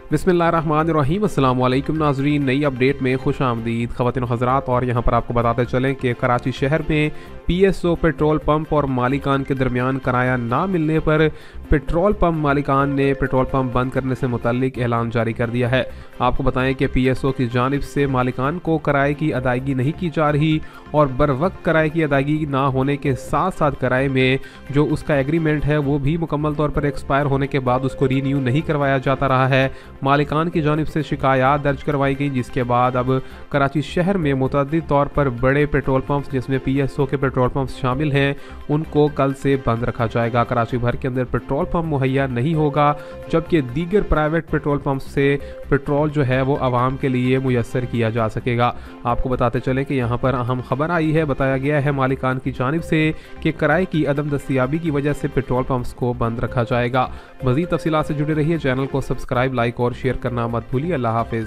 बिस्मिल्लाहिर्रहमानिर्रहीम अस्सलाम वालेकुम नाज़रीन, नई अपडेट में खुश आमदीद ख़वातीन व हज़रात। और यहाँ पर आपको बताते चलें कि कराची शहर में पीएसओ पेट्रोल पंप और मालिकान के दरमियान किराया ना मिलने पर पेट्रोल पंप मालिकान ने पेट्रोल पंप बंद करने से मुतल्लिक ऐलान जारी कर दिया है। आपको बताएं कि पीएसओ की जानिब से मालिकान को किराए की अदायगी नहीं की जा रही और बर वक्त किराए की अदायगी ना होने के साथ साथ किराए में जो उसका एग्रीमेंट है वो भी मुकम्मल तौर पर एक्सपायर होने के बाद उसको रीन्यू नहीं करवाया जाता रहा है। मालिकान की जानिब से शिकायत दर्ज करवाई गई, जिसके बाद अब कराची शहर में मुतअद्दिद तौर पर बड़े पेट्रोल पंप्स जिसमें पीएसओ के पेट्रोल पंप्स शामिल हैं उनको कल से बंद रखा जाएगा। कराची भर के अंदर पेट्रोल पंप मुहैया नहीं होगा, जबकि दीगर प्राइवेट पेट्रोल पंप से पेट्रोल जो है वो आवाम के लिए मुयस्सर किया जा सकेगा। आपको बताते चले कि यहाँ पर अहम खबर आई है, बताया गया है मालिकान की जानिब से कि किराए की अदम दस्तियाबी की वजह से पेट्रोल पंप्स को बंद रखा जाएगा। मज़ीद तफसीलात से जुड़े रहिए, चैनल को सब्सक्राइब, लाइक और शेयर करना मत भूलिए। अल्लाह हाफिज़।